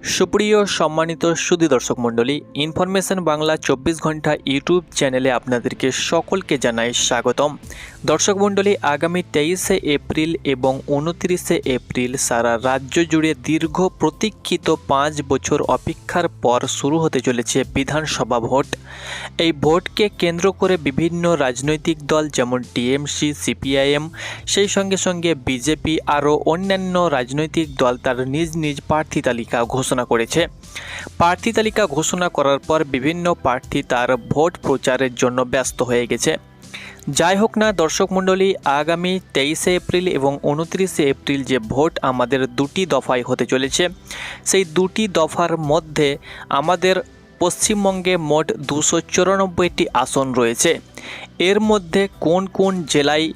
সুপ্রিয় সম্মানিত সুধী দর্শক মণ্ডলী, ইনফরমেশন বাংলা 24 ঘন্টা ইউটিউব চ্যানেলে আপনাদেরকে সকলকে জানাই স্বাগতম। দর্শক মণ্ডলী, আগামী 23শে এপ্রিল এবং 29শে এপ্রিল সারা রাজ্য জুড়ে দীর্ঘ প্রতীক্ষিত 5 বছর অপেক্ষার পর শুরু হতে চলেছে বিধানসভা ভোট। এই ভোটকে কেন্দ্র করে বিভিন্ন রাজনৈতিক দল যেমন টিএমসি, সিপিআইএম, সেই সঙ্গে সঙ্গে বিজেপি আরও অন্যান্য রাজনৈতিক দল তার নিজ নিজ প্রার্থী তালিকা ঘোষণা করেছে। প্রার্থী তালিকা ঘোষণা করার পর বিভিন্ন প্রার্থী তার ভোট প্রচারের জন্য ব্যস্ত হয়ে গেছে। যাই হোক না দর্শক মণ্ডলী, আগামী 23শে এপ্রিল এবং 29শে এপ্রিল যে ভোট আমাদের দুটি দফায় হতে চলেছে, সেই দুটি দফার মধ্যে আমাদের পশ্চিমবঙ্গে মোট 294টি আসন রয়েছে। এর মধ্যে কোন কোন জেলায়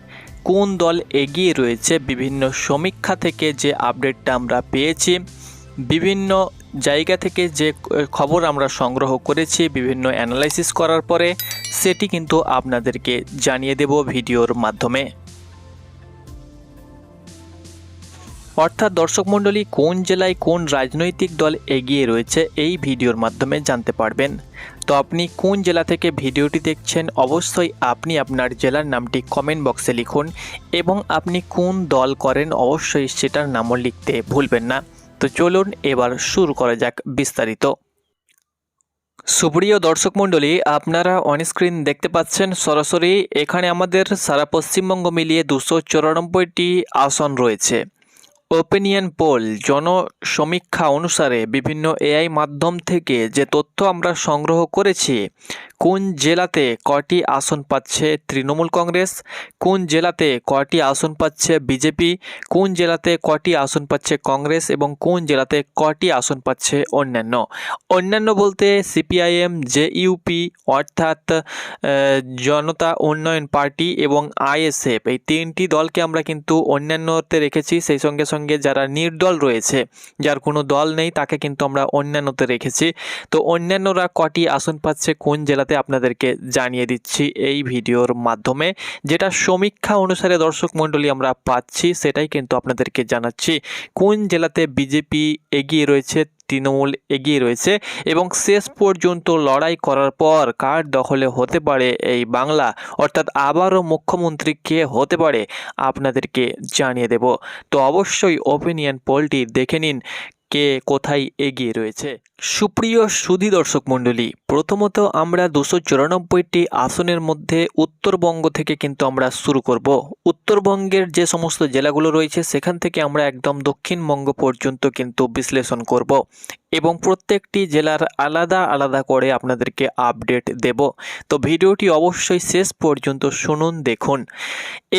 কোন দল এগিয়ে রয়েছে, বিভিন্ন সমীক্ষা থেকে যে আপডেটটা আমরা পেয়েছি, বিভিন্ন জায়গা থেকে যে খবর আমরা সংগ্রহ করেছি বিভিন্ন অ্যানালাইসিস করার পরে, সেটি কিন্তু আপনাদেরকে জানিয়ে দেব ভিডিওর মাধ্যমে। অর্থাৎ দর্শক মণ্ডলী, কোন জেলায় কোন রাজনৈতিক দল এগিয়ে রয়েছে এই ভিডিওর মাধ্যমে জানতে পারবেন। তো আপনি কোন জেলা থেকে ভিডিওটি দেখছেন, অবশ্যই আপনি আপনার জেলার নামটি কমেন্ট বক্সে লিখুন এবং আপনি কোন দল করেন অবশ্যই সেটার নামও লিখতে ভুলবেন না। তো চলুন এবার শুরু করা যাক বিস্তারিত। সুপ্রিয় দর্শক মণ্ডলী, আপনারা অনস্ক্রিন দেখতে পাচ্ছেন সরাসরি এখানে আমাদের সারা পশ্চিমবঙ্গ মিলিয়ে 294টি আসন রয়েছে। ওপিনিয়ন পোল জনসমীক্ষা অনুসারে বিভিন্ন এআই মাধ্যম থেকে যে তথ্য আমরা সংগ্রহ করেছি, কোন জেলাতে কটি আসন পাচ্ছে তৃণমূল কংগ্রেস, কোন জেলাতে কটি আসন পাচ্ছে বিজেপি, কোন জেলাতে কটি আসন পাচ্ছে কংগ্রেস এবং কোন জেলাতে কটি আসন পাচ্ছে অন্যান্য বলতে সিপিআইএম, জেইউপি অর্থাৎ জনতা উন্নয়ন পার্টি এবং আইএসএফ, এই তিনটি দলকে আমরা কিন্তু অন্যান্যতে রেখেছি। সেই সঙ্গে সঙ্গে যারা নির্দল রয়েছে, যার কোনো দল নেই, তাকে কিন্তু আমরা অন্যান্যতে রেখেছি। তো অন্যান্যরা কটি আসন পাচ্ছে কোন জেলাতে আপনাদেরকে জানিয়ে দিচ্ছি এই ভিডিওর মাধ্যমে। যেটা সমীক্ষা অনুসারে দর্শক মণ্ডলী আমরা পাচ্ছি সেটাই কিন্তু আপনাদেরকে জানাচ্ছি। কোন জেলাতে বিজেপি এগিয়ে রয়েছে, তৃণমূল এগিয়ে রয়েছে এবং শেষ পর্যন্ত লড়াই করার পর কার দখলে হতে পারে এই বাংলা, অর্থাৎ আবারও মুখ্যমন্ত্রী কে হতে পারে, আপনাদেরকে জানিয়ে দেব। তো অবশ্যই ওপিনিয়ন পোলটি দেখে নিন কে কোথায় এগিয়ে রয়েছে। সুপ্রিয় সুধী দর্শক মণ্ডলী, প্রথমত আমরা 294টি আসনের মধ্যে উত্তরবঙ্গ থেকে কিন্তু আমরা শুরু করব। উত্তরবঙ্গের যে সমস্ত জেলাগুলো রয়েছে সেখান থেকে আমরা একদম দক্ষিণবঙ্গ পর্যন্ত কিন্তু বিশ্লেষণ করব এবং প্রত্যেকটি জেলার আলাদা আলাদা করে আপনাদেরকে আপডেট দেব। তো ভিডিওটি অবশ্যই শেষ পর্যন্ত শুনুন, দেখুন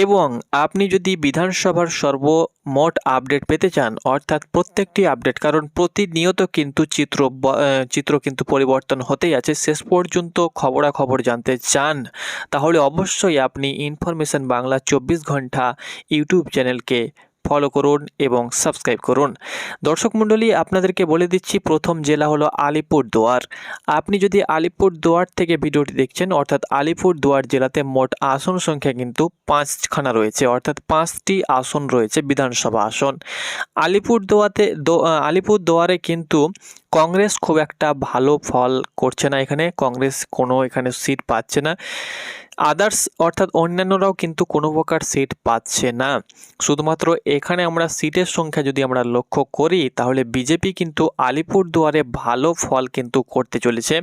এবং আপনি যদি বিধানসভার সর্বমোট আপডেট পেতে চান, অর্থাৎ প্রত্যেকটি আপডেট, কারণ প্রতিনিয়ত কিন্তু চিত্র কিন্তু পরিবর্তন হতেই আছে, শেষ পর্যন্ত খবরাখবর জানতে চান তাহলে অবশ্যই আপনি ইনফরমেশন বাংলা 24 ঘন্টা ইউটিউব চ্যানেলকে ফলো করুন এবং সাবস্ক্রাইব করুন। দর্শক মণ্ডলী, আপনাদেরকে বলে দিচ্ছি প্রথম জেলা হলো আলিপুরদুয়ার। আপনি যদি আলিপুরদুয়ার থেকে ভিডিওটি দেখছেন, অর্থাৎ আলিপুরদুয়ার জেলাতে মোট আসন সংখ্যা কিন্তু 5খানা রয়েছে, অর্থাৎ 5টি আসন রয়েছে বিধানসভা আসন। আলিপুরদুয়ারে কিন্তু কংগ্রেস খুব একটা ভালো ফল করছে না, এখানে কংগ্রেস এখানে সিট পাচ্ছে না। আদার্স অর্থাৎ অন্যান্যরাও কিন্তু কোনো প্রকার সিট পাচ্ছে না। শুধুমাত্র এখানে আমরা সিটের সংখ্যা যদি আমরা লক্ষ্য করি তাহলে বিজেপি কিন্তু আলিপুরদুয়ারে ভালো ফল কিন্তু করতে চলেছে।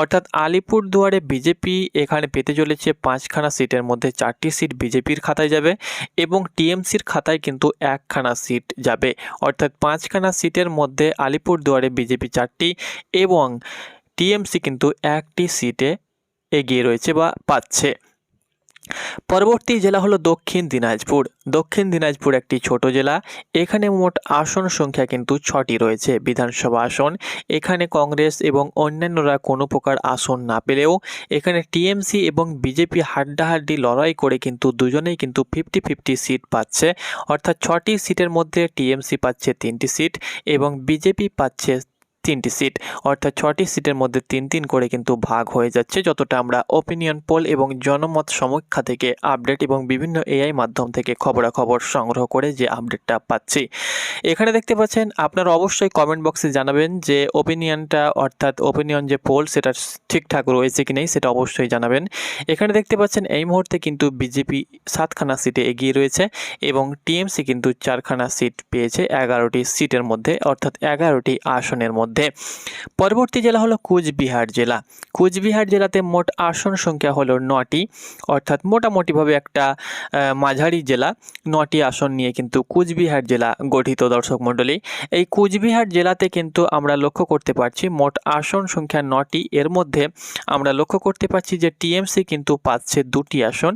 অর্থাৎ আলিপুরদুয়ারে বিজেপি এখানে পেতে চলেছে 5খানা সিটের মধ্যে 4টি সিট বিজেপির খাতায় যাবে এবং টিএমসির খাতায় কিন্তু 1খানা সিট যাবে। অর্থাৎ 5খানা সিটের মধ্যে আলিপুরদুয়ারে বিজেপি 4টি এবং টিএমসি কিন্তু 1টি সিটে এগিয়ে রয়েছে বা পাচ্ছে। পরবর্তী জেলা হলো দক্ষিণ দিনাজপুর। দক্ষিণ দিনাজপুর একটি ছোট জেলা, এখানে মোট আসন সংখ্যা কিন্তু 6টি রয়েছে বিধানসভা আসন। এখানে কংগ্রেস এবং অন্যান্যরা কোনো প্রকার আসন না পেলেও এখানে টিএমসি এবং বিজেপি হাড্ডাহাড্ডি লড়াই করে কিন্তু দুজনেই কিন্তু 50-50 সিট পাচ্ছে। অর্থাৎ 6টি সিটের মধ্যে টিএমসি পাচ্ছে 3টি সিট এবং বিজেপি পাচ্ছে 3টি সিট, অর্থাৎ 6টি সিটের মধ্যে 3 করে কিন্তু ভাগ হয়ে যাচ্ছে, যতটা আমরা ওপিনিয়ন পোল এবং জনমত সমীক্ষা থেকে আপডেট এবং বিভিন্ন এআই মাধ্যম থেকে খবরাখবর সংগ্রহ করে যে আপডেটটা পাচ্ছি। এখানে দেখতে পাচ্ছেন, আপনারা অবশ্যই কমেন্ট বক্সে জানাবেন যে ওপিনিয়নটা, অর্থাৎ ওপিনিয়ন যে পোল সেটা ঠিকঠাক রয়েছে কি নেই সেটা অবশ্যই জানাবেন। এখানে দেখতে পাচ্ছেন এই মুহূর্তে কিন্তু বিজেপি 7খানা সিটে এগিয়ে রয়েছে এবং টিএমসি কিন্তু 4খানা সিট পেয়েছে 11টি সিটের মধ্যে, অর্থাৎ 11টি আসনের মধ্যে। পরবর্তী জেলা হলো কুচবিহার জেলা। কুচবিহার জেলাতে মোট আসন সংখ্যা হলো 9টি, অর্থাৎ মোটামুটিভাবে একটা মাঝারি জেলা। 9টি আসন নিয়ে কিন্তু কুচবিহার জেলা গঠিত। দর্শক মণ্ডলী, এই কুচবিহার জেলাতে কিন্তু আমরা লক্ষ্য করতে পারছি মোট আসন সংখ্যা 9টি। এর মধ্যে আমরা লক্ষ্য করতে পারছি যে টিএমসি কিন্তু পাচ্ছে 2টি আসন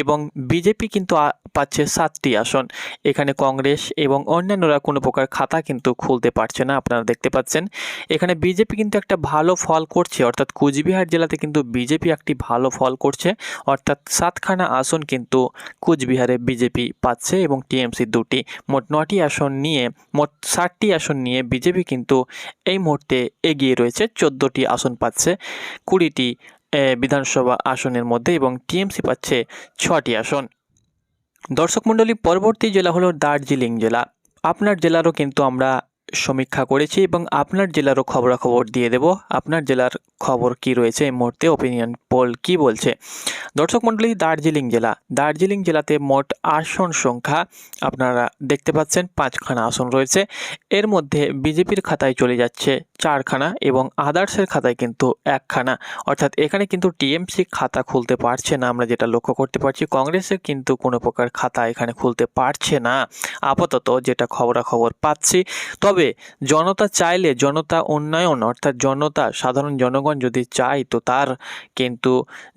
এবং বিজেপি কিন্তু পাচ্ছে 7টি আসন। এখানে কংগ্রেস এবং অন্যান্যরা কোনো প্রকার খাতা কিন্তু খুলতে পারছে না। আপনারা দেখতে পাচ্ছেন এখানে বিজেপি কিন্তু একটা ভালো ফল করছে, অর্থাৎ কুচবিহার জেলাতে কিন্তু বিজেপি একটি ভালো ফল করছে, অর্থাৎ 7খানা আসন কিন্তু কুচবিহারে বিজেপি পাচ্ছে এবং টিএমসি 2টি। মোট 9টি আসন নিয়ে, মোট 60টি আসন নিয়ে বিজেপি কিন্তু এই মুহূর্তে এগিয়ে রয়েছে। 14টি আসন পাচ্ছে 20টি বিধানসভা আসনের মধ্যে এবং টিএমসি পাচ্ছে 6টি আসন। দর্শক মণ্ডলী, পরবর্তী জেলা হলো দার্জিলিং জেলা। আপনার জেলারও কিন্তু আমরা সমীক্ষা করেছি এবং আপনার জেলারও খবরাখবর দিয়ে দেব। আপনার জেলার খবর কি রয়েছে এই মুহূর্তে, ওপিনিয়ন পোল কি বলছে। দর্শক মণ্ডলী, দার্জিলিং জেলাতে মোট আসন সংখ্যা আপনারা দেখতে পাচ্ছেন 5খানা আসন রয়েছে। এর মধ্যে বিজেপির খাতায় চলে যাচ্ছে 4খানা এবং আদার্সের খাতায় কিন্তু 1খানা, অর্থাৎ এখানে কিন্তু টিএমসি খাতা খুলতে পারছে না, আমরা যেটা লক্ষ্য করতে পারছি। কংগ্রেসের কিন্তু কোনো প্রকার খাতা এখানে খুলতে পারছে না আপাতত, যেটা খবরাখবর পাচ্ছি। তবে জনতা চাইলে, জনতা উন্নয়ন, অর্থাৎ জনতা, সাধারণ জনগণ যদি চায় তো তার কিন্তু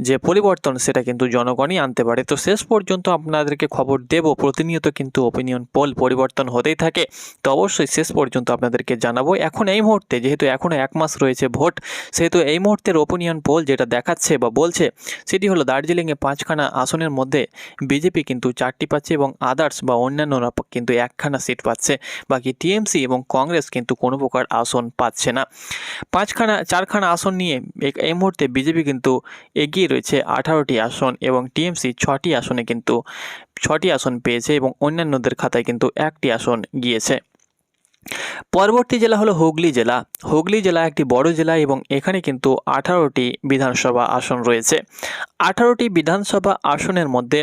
যে পরিবর্তন সেটা কিন্তু জনগণই আনতে পারে। তো শেষ পর্যন্ত আপনাদেরকে খবর দেব, প্রতিনিয়ত কিন্তু ওপিনিয়ন পোল পরিবর্তন হতেই থাকে, তো অবশ্যই শেষ পর্যন্ত আপনাদেরকে জানাবো। এখন এই মুহূর্তে যেহেতু এখনও 1 মাস রয়েছে ভোট, সেহেতু এই মুহূর্তের ওপিনিয়ন পোল যেটা দেখাচ্ছে বা বলছে সেটি হলো দার্জিলিংয়ে 5খানা আসনের মধ্যে বিজেপি কিন্তু 4টি পাচ্ছে এবং আদার্স বা অন্যান্যরা কিন্তু 1খানা সিট পাচ্ছে। বাকি টিএমসি এবং কংগ্রেস কিন্তু কোনো প্রকার আসন পাচ্ছে না। 4খানা আসন নিয়ে এই মুহূর্তে বিজেপি কিন্তু এগিয়ে রয়েছে 18টি আসন এবং টিএমসি 6টি আসনে কিন্তু 6টি আসন পেয়েছে এবং অন্যান্যদের খাতায় কিন্তু 1টি আসন গিয়েছে। পরবর্তী জেলা হলো হুগলি জেলা একটি বড় জেলা এবং এখানে কিন্তু 18টি বিধানসভা আসন রয়েছে। 18টি বিধানসভা আসনের মধ্যে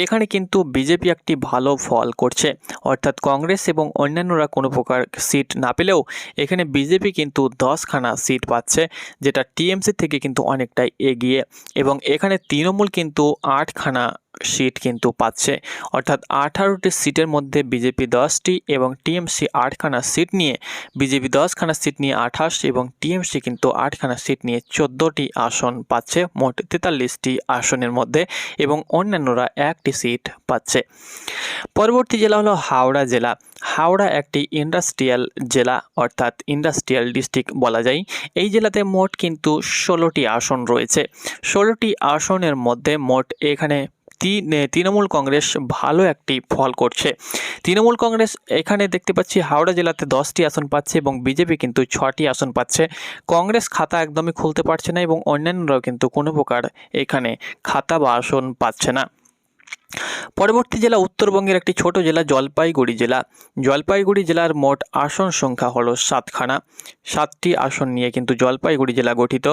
এখানে কিন্তু বিজেপি একটি ভালো ফল করছে, অর্থাৎ কংগ্রেস এবং অন্যান্যরা কোনো প্রকার সিট না পেলেও এখানে বিজেপি কিন্তু 10খানা সিট পাচ্ছে, যেটা টিএমসি থেকে কিন্তু অনেকটাই এগিয়ে এবং এখানে তৃণমূল কিন্তু 8খানা সিট কিন্তু পাচ্ছে, অর্থাৎ 18টি সিটের মধ্যে বিজেপি 10টি এবং টিএমসি 8খানা সিট নিয়ে, বিজেপি 10খানা সিট নিয়ে 28 এবং টিএমসি কিন্তু 8খানা সিট নিয়ে 14টি আসন পাচ্ছে মোট 43টি আসনের মধ্যে এবং অন্যান্যরা 1টি সিট পাচ্ছে। পরবর্তী জেলা হলো হাওড়া একটি ইন্ডাস্ট্রিয়াল জেলা, অর্থাৎ ইন্ডাস্ট্রিয়াল ডিস্ট্রিক্ট বলা যায়। এই জেলাতে মোট কিন্তু 16টি আসন রয়েছে। 16টি আসনের মধ্যে মোট এখানে তৃণমূল কংগ্রেস ভালো একটি ফল করছে। তৃণমূল কংগ্রেস এখানে দেখতে পাচ্ছি হাওড়া জেলাতে 10টি আসন পাচ্ছে এবং বিজেপি কিন্তু 6টি আসন পাচ্ছে। কংগ্রেস খাতা একদমই খুলতে পারছে না এবং অন্যান্যরাও কিন্তু কোনো প্রকার এখানে খাতা বা আসন পাচ্ছে না। পরবর্তী জেলা উত্তরবঙ্গের একটি ছোট জেলা জলপাইগুড়ি জেলার মোট আসন সংখ্যা হলো 7খানা। 7টি আসন নিয়ে কিন্তু জলপাইগুড়ি জেলা গঠিত।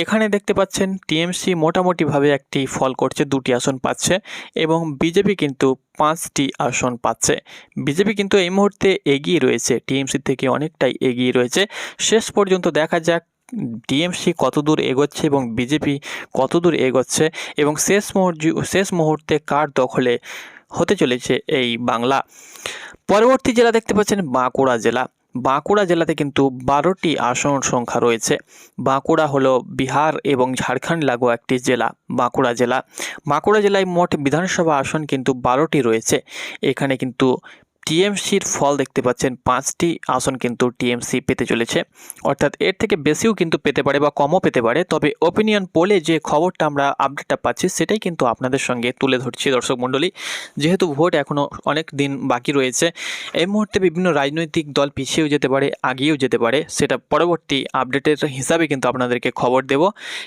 এখানে দেখতে পাচ্ছেন টিএমসি মোটামুটিভাবে একটি ফল করছে, 2টি আসন পাচ্ছে এবং বিজেপি কিন্তু 5টি আসন পাচ্ছে। বিজেপি কিন্তু এই মুহূর্তে এগিয়ে রয়েছে, টিএমসি থেকে অনেকটাই এগিয়ে রয়েছে। শেষ পর্যন্ত দেখা যাক টিএমসি কতদূর এগোচ্ছে এবং বিজেপি কতদূর এগোচ্ছে এবং শেষ মুহূর্তে কার দখলে হতে চলেছে এই বাংলা। পরবর্তী জেলা দেখতে পাচ্ছেন বাঁকুড়া জেলাতে কিন্তু 12টি আসন সংখ্যা রয়েছে। বাঁকুড়া হলো বিহার এবং ঝাড়খণ্ড লাগোয়া একটি জেলা। বাঁকুড়া জেলায় মোট বিধানসভা আসন কিন্তু 12টি রয়েছে। এখানে কিন্তু টিএমসির ফল দেখতে পাচ্ছেন 5টি আসন কিন্তু টিএমসি পেতে চলেছে, অর্থাৎ এর থেকে বেশিও কিন্তু পেতে পারে বা কমও পেতে পারে। তবে ওপিনিয়ন পোলে যে খবরটা আমরা আপডেটটা পাচ্ছি সেটাই কিন্তু আপনাদের সঙ্গে তুলে ধরছি দর্শক মণ্ডলী। যেহেতু ভোট এখনও অনেক দিন বাকি রয়েছে, এই মুহূর্তে বিভিন্ন রাজনৈতিক দল পিছিয়েও যেতে পারে, আগিয়েও যেতে পারে, সেটা পরবর্তী আপডেটের হিসাবে কিন্তু আপনাদেরকে খবর দেব।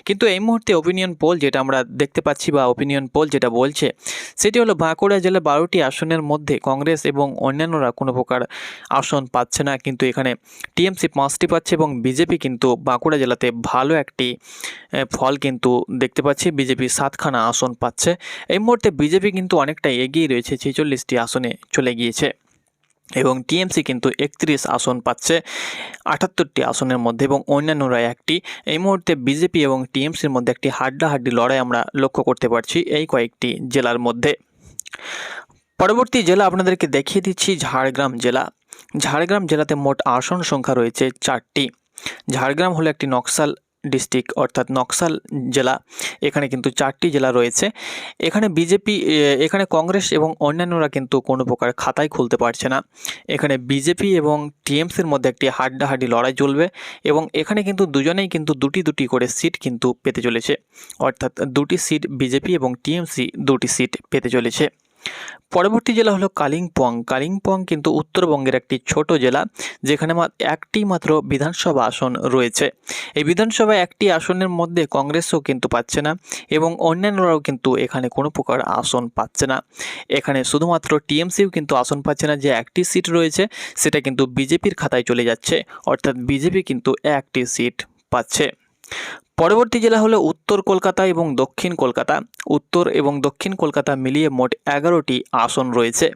কিন্তু এই মুহূর্তে ওপিনিয়ন পোল যেটা আমরা দেখতে পাচ্ছি বা ওপিনিয়ন পোল যেটা বলছে সেটি হলো বাঁকুড়া জেলার 12টি আসনের মধ্যে কংগ্রেস এবং অন্যান্যরা কোনো প্রকার আসন পাচ্ছে না, কিন্তু এখানে টিএমসি 5টি পাচ্ছে এবং বিজেপি কিন্তু বাঁকুড়া জেলাতে ভালো একটি ফল কিন্তু দেখতে পাচ্ছি। বিজেপি 7খানা আসন পাচ্ছে। এই মুহূর্তে বিজেপি কিন্তু অনেকটাই এগিয়ে রয়েছে, 46টি আসনে চলে গিয়েছে এবং টিএমসি কিন্তু 31 আসন পাচ্ছে 78টি আসনের মধ্যে এবং অন্যান্যরা একটি। এই মুহূর্তে বিজেপি এবং টিএমসির মধ্যে একটি হাড্ডাহাড্ডি লড়াই আমরা লক্ষ্য করতে পারছি এই কয়েকটি জেলার মধ্যে। পরবর্তী জেলা আপনাদেরকে দেখিয়ে দিচ্ছি ঝাড়গ্রাম জেলা। ঝাড়গ্রাম জেলাতে মোট আসন সংখ্যা রয়েছে 4টি। ঝাড়গ্রাম হলো একটি নকশাল ডিস্ট্রিক্ট অর্থাৎ নকশাল জেলা। এখানে কিন্তু 4টি জেলা রয়েছে। এখানে বিজেপি, এখানে কংগ্রেস এবং অন্যান্যরা কিন্তু কোনো প্রকার খাতায় খুলতে পারছে না। এখানে বিজেপি এবং টিএমসির মধ্যে একটি হাড্ডাহাড্ডি লড়াই চলবে এবং এখানে কিন্তু দুজনেই কিন্তু দুটি করে সিট কিন্তু পেতে চলেছে, অর্থাৎ 2টি সিট বিজেপি এবং টিএমসি 2টি সিট পেতে চলেছে। পরবর্তী জেলা হলো কালিম্পং। কালিম্পং কিন্তু উত্তরবঙ্গের একটি ছোট জেলা, যেখানে একটি মাত্র বিধানসভা আসন রয়েছে। এই বিধানসভায় একটি আসনের মধ্যে কংগ্রেসও কিন্তু পাচ্ছে না এবং অন্যান্যরাও কিন্তু এখানে কোনো প্রকার আসন পাচ্ছে না। এখানে শুধুমাত্র টিএমসিও কিন্তু আসন পাচ্ছে না, যে একটি সিট রয়েছে সেটা কিন্তু বিজেপির খাতায় চলে যাচ্ছে, অর্থাৎ বিজেপি কিন্তু একটি সিট পাচ্ছে। পরবর্তী জেলা হলো উত্তর কলকাতা এবং দক্ষিণ কলকাতা। উত্তর এবং দক্ষিণ কলকাতা মিলিয়ে মোট 11টি আসন রয়েছে।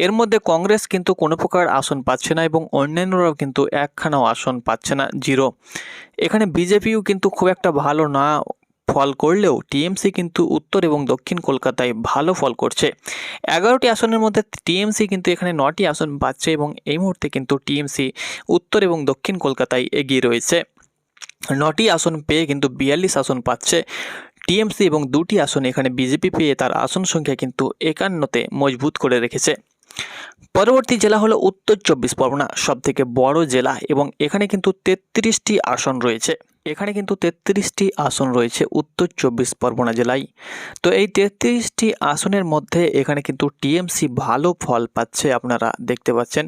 এর মধ্যে কংগ্রেস কিন্তু কোনো প্রকার আসন পাচ্ছে না এবং অন্যান্যরাও কিন্তু একখানাও আসন পাচ্ছে না, 0। এখানে বিজেপিও কিন্তু খুব একটা ভালো না ফল করলেও টিএমসি কিন্তু উত্তর এবং দক্ষিণ কলকাতায় ভালো ফল করছে। 11টি আসনের মধ্যে টিএমসি কিন্তু এখানে 9টি আসন পাচ্ছে এবং এই মুহূর্তে কিন্তু টিএমসি উত্তর এবং দক্ষিণ কলকাতায় এগিয়ে রয়েছে। 9টি আসন পেয়ে কিন্তু 42 আসন পাচ্ছে টিএমসি এবং 2টি আসন এখানে বিজেপি পেয়ে তার আসন সংখ্যা কিন্তু 51তে মজবুত করে রেখেছে। পরবর্তী জেলা হলো উত্তর 24 পরগনা, সবথেকে বড় জেলা এবং এখানে কিন্তু 33টি আসন রয়েছে। এখানে কিন্তু 33টি আসন রয়েছে উত্তর 24 পরগনা জেলায়। তো এই 33টি আসনের মধ্যে এখানে কিন্তু টিএমসি ভালো ফল পাচ্ছে, আপনারা দেখতে পাচ্ছেন।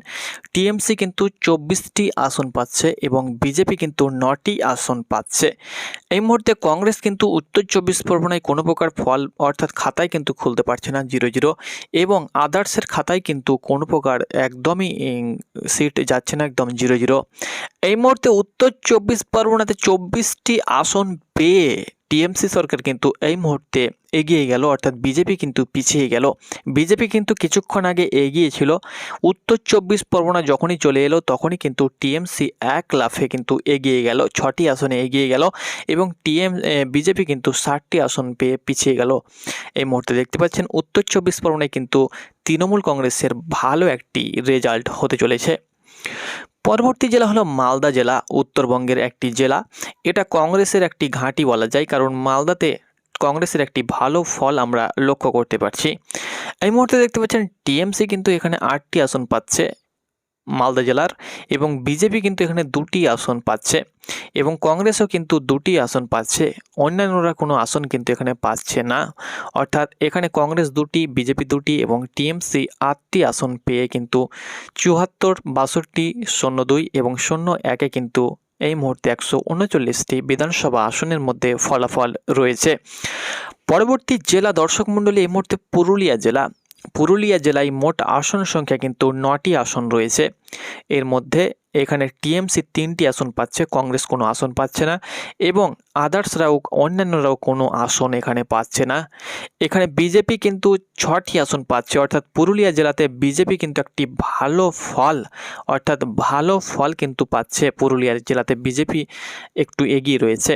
টিএমসি কিন্তু 24টি আসন পাচ্ছে এবং বিজেপি কিন্তু 9টি আসন পাচ্ছে। এই মুহূর্তে কংগ্রেস কিন্তু উত্তর 24 পরগনায় কোনো প্রকার ফল অর্থাৎ খাতায় কিন্তু খুলতে পারছে না, 0 এবং আদার্সের খাতায় কিন্তু কোনো প্রকার একদমই সিট যাচ্ছে না, একদম 0। এই মুহূর্তে উত্তর 24 পরগনাতে 24টি আসন পেয়ে টিএমসি সরকার কিন্তু এই মুহূর্তে এগিয়ে গেল, অর্থাৎ বিজেপি কিন্তু পিছিয়ে গেল। বিজেপি কিন্তু কিছুক্ষণ আগে এগিয়ে ছিল। উত্তর 24 পরগনা যখনই চলে এলো তখনই কিন্তু টিএমসি এক লাফে কিন্তু এগিয়ে গেল, 6টি আসনে এগিয়ে গেল এবং বিজেপি কিন্তু 60টি আসন পেয়ে পিছিয়ে গেল। এই মুহূর্তে দেখতে পাচ্ছেন উত্তর 24 পরগনায় কিন্তু তৃণমূল কংগ্রেসের ভালো একটি রেজাল্ট হতে চলেছে। পরবর্তী জেলা হলো মালদা জেলা, উত্তরবঙ্গের একটি জেলা। এটা কংগ্রেসের একটি ঘাঁটি বলা যায়, কারণ মালদাতে কংগ্রেসের একটি ভালো ফল আমরা লক্ষ্য করতে পারছি। এই মুহূর্তে দেখতে পাচ্ছেন টিএমসি কিন্তু এখানে 8টি আসন পাচ্ছে মালদা জেলার এবং বিজেপি কিন্তু এখানে 2টি আসন পাচ্ছে এবং কংগ্রেসও কিন্তু 2টি আসন পাচ্ছে। অন্যান্যরা কোনো আসন কিন্তু এখানে পাচ্ছে না, অর্থাৎ এখানে কংগ্রেস 2টি, বিজেপি 2টি এবং টিএমসি 8টি আসন পেয়ে কিন্তু 74, 62, 02 এবং 01-এ কিন্তু এই মুহূর্তে 139টি বিধানসভা আসনের মধ্যে ফলাফল রয়েছে। পরবর্তী জেলা দর্শক মণ্ডলী এই মুহূর্তে পুরুলিয়া জেলা। পুরুলিয়া জেলায় মোট আসন সংখ্যা কিন্তু 9টি আসন রয়েছে। এর মধ্যে এখানে টিএমসি 3টি আসন পাচ্ছে, কংগ্রেস কোনো আসন পাচ্ছে না এবং আদার্সরাও অন্যান্যরাও কোনো আসন এখানে পাচ্ছে না। এখানে বিজেপি কিন্তু 6টি আসন পাচ্ছে, অর্থাৎ পুরুলিয়া জেলাতে বিজেপি কিন্তু একটি ভালো ফল কিন্তু পাচ্ছে। পুরুলিয়া জেলাতে বিজেপি একটু এগিয়ে রয়েছে।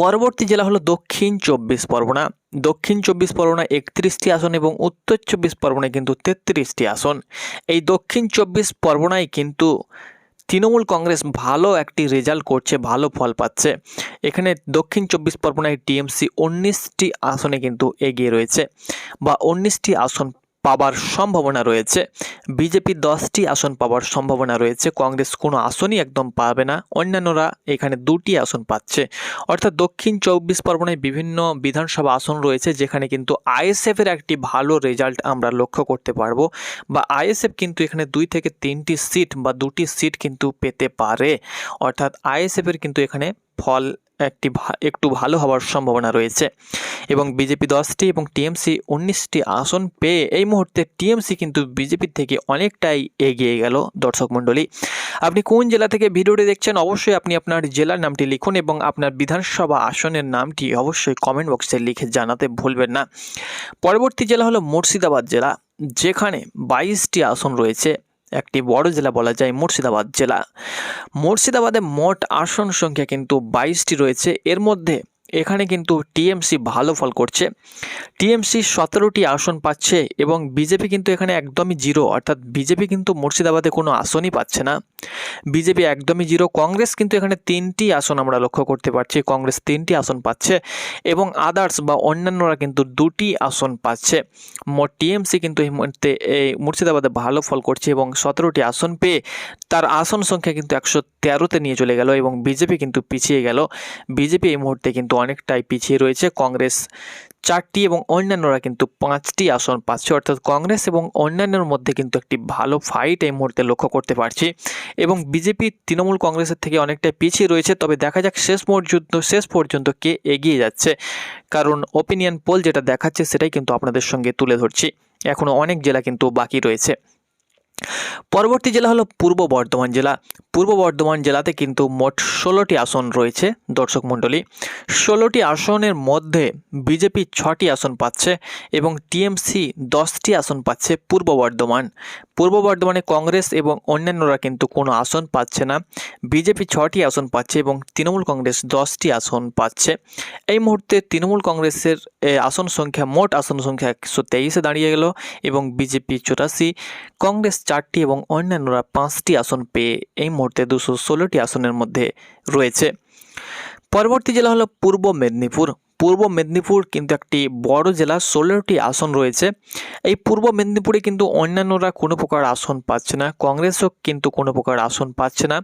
পরবর্তী জেলা হলো দক্ষিণ 24 পরগনা। দক্ষিণ 24 পরগনা 31টি আসন এবং উত্তর 24 পরগনায় কিন্তু 33টি আসন। এই দক্ষিণ 24 পরগনায় কিন্তু তৃণমূল কংগ্রেস ভালো একটি রেজাল্ট করছে, ভালো ফল পাচ্ছে। এখানে দক্ষিণ 24 পরগনায় টিএমসি 19টি আসনে কিন্তু এগিয়ে রয়েছে বা 19টি আসন পাবার সম্ভাবনা রয়েছে, বিজেপি 10টি আসন পাওয়ার সম্ভাবনা রয়েছে, কংগ্রেস কোনো আসনই একদম পাবে না, অন্যান্যরা এখানে 2টি আসন পাচ্ছে। অর্থাৎ দক্ষিণ 24 পরগনায় বিভিন্ন বিধানসভা আসন রয়েছে যেখানে কিন্তু আইএসএফের একটি ভালো রেজাল্ট আমরা লক্ষ্য করতে পারবো, বা আইএসএফ কিন্তু এখানে 2 থেকে 3টি সিট বা 2টি সিট কিন্তু পেতে পারে। অর্থাৎ আইএসএফের কিন্তু এখানে ফল একটু ভালো হওয়ার সম্ভাবনা রয়েছে, এবং বিজেপি 10টি এবং টিএমসি 19টি আসন পেয়ে এই মুহূর্তে টিএমসি কিন্তু বিজেপির থেকে অনেকটাই এগিয়ে গেল। দর্শক মণ্ডলী, আপনি কোন জেলা থেকে ভিডিওটি দেখছেন অবশ্যই আপনি আপনার জেলার নামটি লিখুন এবং আপনার বিধানসভা আসনের নামটি অবশ্যই কমেন্ট বক্সে লিখে জানাতে ভুলবেন না। পরবর্তী জেলা হলো মুর্শিদাবাদ জেলা, যেখানে 22টি আসন রয়েছে, একটি বড় জেলা বলা যায় মুর্শিদাবাদ জেলা। মুর্শিদাবাদে মোট আসন সংখ্যা কিন্তু 22টি রয়েছে, এর মধ্যে এখানে কিন্তু টিএমসি ভালো ফল করছে, টিএমসি 17টি আসন পাচ্ছে এবং বিজেপি কিন্তু এখানে একদমই জিরো, অর্থাৎ বিজেপি কিন্তু মুর্শিদাবাদে কোনো আসনই পাচ্ছে না, বিজেপি একদমই জিরো। কংগ্রেস কিন্তু এখানে 3টি আসন আমরা লক্ষ্য করতে পারছি, কংগ্রেস 3টি আসন পাচ্ছে এবং আদার্স বা অন্যান্যরা কিন্তু 2টি আসন পাচ্ছে। মোট টিএমসি কিন্তু এই মুহূর্তে এই মুর্শিদাবাদে ভালো ফল করছে এবং 17টি আসন পেয়ে তার আসন সংখ্যা কিন্তু 113তে নিয়ে চলে গেল এবং বিজেপি কিন্তু পিছিয়ে গেল। বিজেপি এই মুহূর্তে কিন্তু অনেকটাই পিছিয়ে রয়েছে, কংগ্রেস 4টি এবং অন্যান্যরা কিন্তু 5টি আসন পাচ্ছে, অর্থাৎ কংগ্রেস এবং অন্যান্যের মধ্যে কিন্তু একটি ভালো ফাইট এই মুহূর্তে লক্ষ্য করতে পারছি এবং বিজেপি তৃণমূল কংগ্রেসের থেকে অনেকটাই পিছিয়ে রয়েছে। তবে দেখা যাক শেষ পর্যন্ত কে এগিয়ে যাচ্ছে, কারণ ওপিনিয়ন পোল যেটা দেখাচ্ছে সেটাই কিন্তু আপনাদের সঙ্গে তুলে ধরছি, এখনও অনেক জেলা কিন্তু বাকি রয়েছে। পরবর্তী জেলা হলো পূর্ব বর্ধমান জেলা। পূর্ব বর্ধমান জেলাতে কিন্তু মোট 16টি আসন রয়েছে। দর্শক মণ্ডলী, 16টি আসনের মধ্যে বিজেপি 6টি আসন পাচ্ছে এবং টিএমসি 10টি আসন পাচ্ছে। পূর্ব বর্ধমানে কংগ্রেস এবং অন্যান্যরা কিন্তু কোনো আসন পাচ্ছে না, বিজেপি 6টি আসন পাচ্ছে এবং তৃণমূল কংগ্রেস 10টি আসন পাচ্ছে। এই মুহূর্তে তৃণমূল কংগ্রেসের মোট আসন সংখ্যা 123-এ দাঁড়িয়ে গেল এবং বিজেপি 84, কংগ্রেস 4টি এবং অন্যান্যরা 5টি আসন পেয়ে এই মুহূর্তে 216টি আসনের মধ্যে রয়েছে। পরবর্তী জেলা হলো পূর্ব মেদিনীপুর। পূর্ব মেদিনীপুর কিন্তু একটি বড় জেলা, 16টি আসন রয়েছে। এই পূর্ব মেদিনীপুরে কিন্তু অন্যান্যরা কোনো প্রকার আসন পাচ্ছে না, কংগ্রেসও কিন্তু কোনো প্রকার আসন পাচ্ছে না।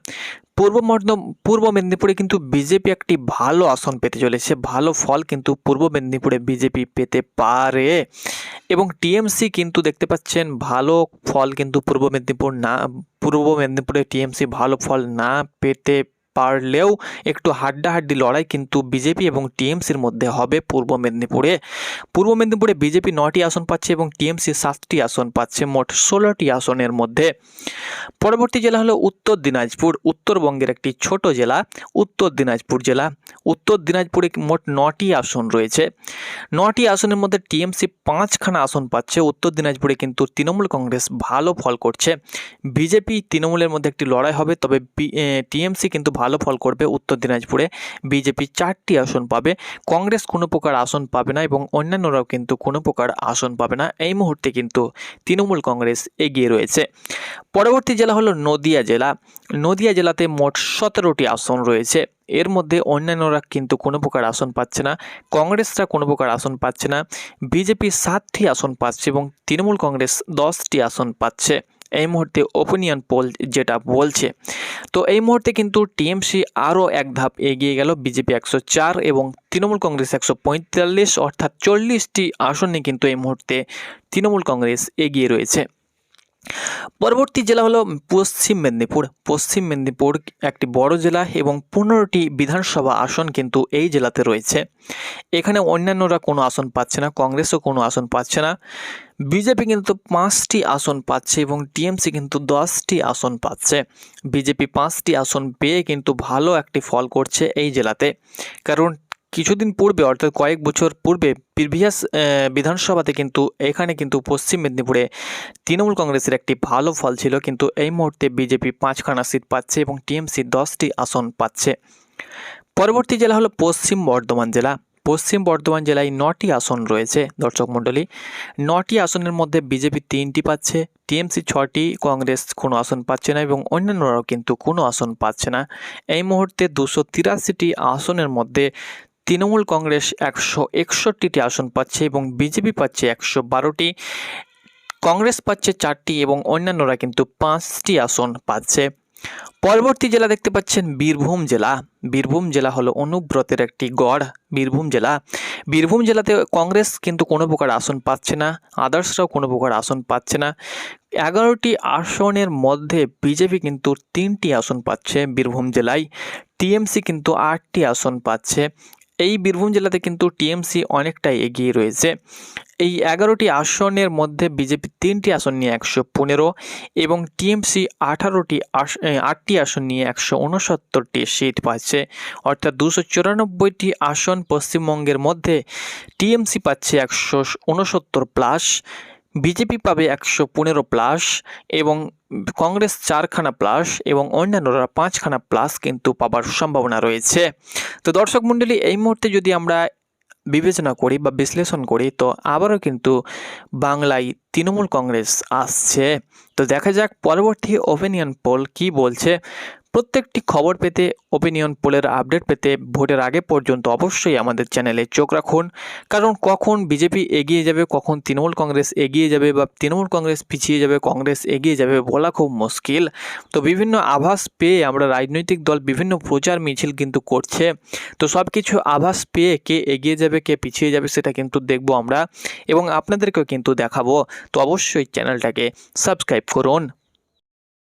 পূর্ব মেদিনীপুরে কিন্তু বিজেপি একটি ভালো আসন পেতে চলেছে, ভালো ফল কিন্তু পূর্ব মেদিনীপুরে বিজেপি পেতে পারে এবং টিএমসি কিন্তু দেখতে পাচ্ছেন ভালো ফল কিন্তু পূর্ব মেদিনীপুরে টিএমসি ভালো ফল না পেতে পারলেও একটু হাড্ডাহাড্ডি লড়াই কিন্তু বিজেপি এবং টিএমসির মধ্যে হবে পূর্ব মেদিনীপুরে বিজেপি 9টি আসন পাচ্ছে এবং টিএমসি 7টি আসন পাচ্ছে, মোট 16টি আসনের মধ্যে। পরবর্তী জেলা হলো উত্তর দিনাজপুর, উত্তরবঙ্গের একটি ছোট জেলা উত্তর দিনাজপুর জেলা। উত্তর দিনাজপুরে মোট 9টি আসন রয়েছে, 9টি আসনের মধ্যে টিএমসি 5খানা আসন পাচ্ছে। উত্তর দিনাজপুরে কিন্তু তৃণমূল কংগ্রেস ভালো ফল করছে, বিজেপি তৃণমূলের মধ্যে একটি লড়াই হবে, তবে টিএমসি কিন্তু ভালো ফল করবে উত্তর দিনাজপুরে, বিজেপি 4টি আসন পাবে, কংগ্রেস কোনো প্রকার আসন পাবে না এবং অন্যান্যরাও কিন্তু কোনো প্রকার আসন পাবে না। এই মুহূর্তে কিন্তু তৃণমূল কংগ্রেস এগিয়ে রয়েছে। পরবর্তী জেলা হলো নদিয়া জেলা। নদিয়া জেলাতে মোট 17টি আসন রয়েছে, এর মধ্যে অন্যান্যরা কিন্তু কোনো প্রকার আসন পাচ্ছে না, কংগ্রেসরা কোনো প্রকার আসন পাচ্ছে না, বিজেপি 7টি আসন পাচ্ছে এবং তৃণমূল কংগ্রেস 10টি আসন পাচ্ছে। এই মুহূর্তে ওপিনিয়ন পোল যেটা বলছে, তো এই মুহূর্তে কিন্তু টিএমসি আরও এক ধাপ এগিয়ে গেল, বিজেপি 104 এবং তৃণমূল কংগ্রেস 145, অর্থাৎ 40টি আসনে কিন্তু এই মুহূর্তে তৃণমূল কংগ্রেস এগিয়ে রয়েছে। পরবর্তী জেলা হলো পশ্চিম মেদিনীপুর একটি বড় জেলা এবং 15টি বিধানসভা আসন কিন্তু এই জেলাতে রয়েছে। এখানে অন্যান্যরা কোনো আসন পাচ্ছে না, কংগ্রেসও কোনো আসন পাচ্ছে না, বিজেপি কিন্তু 5টি আসন পাচ্ছে এবং টিএমসি কিন্তু 10টি আসন পাচ্ছে। বিজেপি 5টি আসন পেয়ে কিন্তু ভালো একটি ফল করছে এই জেলাতে, কারণ কিছুদিন পূর্বে অর্থাৎ কয়েক বছর পূর্বে প্রিভিয়াস বিধানসভাতে কিন্তু এখানে কিন্তু পশ্চিম মেদিনীপুরে তৃণমূল কংগ্রেসের একটি ভালো ফল ছিল, কিন্তু এই মুহূর্তে বিজেপি 5খানা সিট পাচ্ছে এবং টিএমসি 10টি আসন পাচ্ছে। পরবর্তী জেলা হলো পশ্চিম বর্ধমান জেলায় 9টি আসন রয়েছে। দর্শক মণ্ডলী, 9টি আসনের মধ্যে বিজেপি 3টি পাচ্ছে, টিএমসি 6টি, কংগ্রেস কোনো আসন পাচ্ছে না এবং অন্যান্যরাও কিন্তু কোনো আসন পাচ্ছে না। এই মুহূর্তে 283টি আসনের মধ্যে তৃণমূল কংগ্রেস 161টি আসন পাচ্ছে এবং বিজেপি পাচ্ছে 112টি, কংগ্রেস পাচ্ছে 4টি এবং অন্যান্যরা কিন্তু 5টি আসন পাচ্ছে। পরবর্তী জেলা দেখতে পাচ্ছেন বীরভূম জেলা। বীরভূম জেলা হলো অনুব্রতের একটি গড়। বীরভূম জেলাতে কংগ্রেস কিন্তু কোনো প্রকার আসন পাচ্ছে না, আদার্সরাও কোনো প্রকার আসন পাচ্ছে না। 11টি আসনের মধ্যে বিজেপি কিন্তু 3টি আসন পাচ্ছে বীরভূম জেলায়, টিএমসি কিন্তু 8টি আসন পাচ্ছে। এই বীরভূম জেলাতে কিন্তু টিএমসি অনেকটাই এগিয়ে রয়েছে। এই 11টি আসনের মধ্যে বিজেপি 3টি আসন নিয়ে 115 এবং টিএমসি 8টি আসন নিয়ে 169টি সিট পাচ্ছে, অর্থাৎ 294টি আসন পশ্চিমবঙ্গের মধ্যে টিএমসি পাচ্ছে 169 প্লাস, বিজেপি পাবে 115 প্লাস এবং কংগ্রেস 4খানা প্লাস এবং অন্যান্যরা 5খানা প্লাস কিন্তু পাবার সম্ভাবনা রয়েছে। তো দর্শক মণ্ডলী, এই মুহূর্তে যদি আমরা বিবেচনা করি বা বিশ্লেষণ করি তো আবারও কিন্তু বাংলায় তৃণমূল কংগ্রেস আসছে। তো দেখা যাক পরবর্তী ওপিনিয়ন পোল কি বলছে। প্রত্যেকটি খবর পেতে, ওপিনিয়ন পোলের আপডেট পেতে ভোটের আগে পর্যন্ত অবশ্যই আমাদের চ্যানেলে চোখ রাখুন, কারণ কখন বিজেপি এগিয়ে যাবে, কখন তৃণমূল কংগ্রেস এগিয়ে যাবে বা তৃণমূল কংগ্রেস পিছিয়ে যাবে, কংগ্রেস এগিয়ে যাবে বলা খুব মুশকিল। তো বিভিন্ন আভাস পেয়ে আমরা রাজনৈতিক দল বিভিন্ন প্রচার মিছিল কিন্তু করছে, তো সব কিছু আভাস পেয়ে কে এগিয়ে যাবে কে পিছিয়ে যাবে সেটা কিন্তু দেখব আমরা এবং আপনাদেরকেও কিন্তু দেখাবো। তো অবশ্যই চ্যানেলটাকে সাবস্ক্রাইব করুন।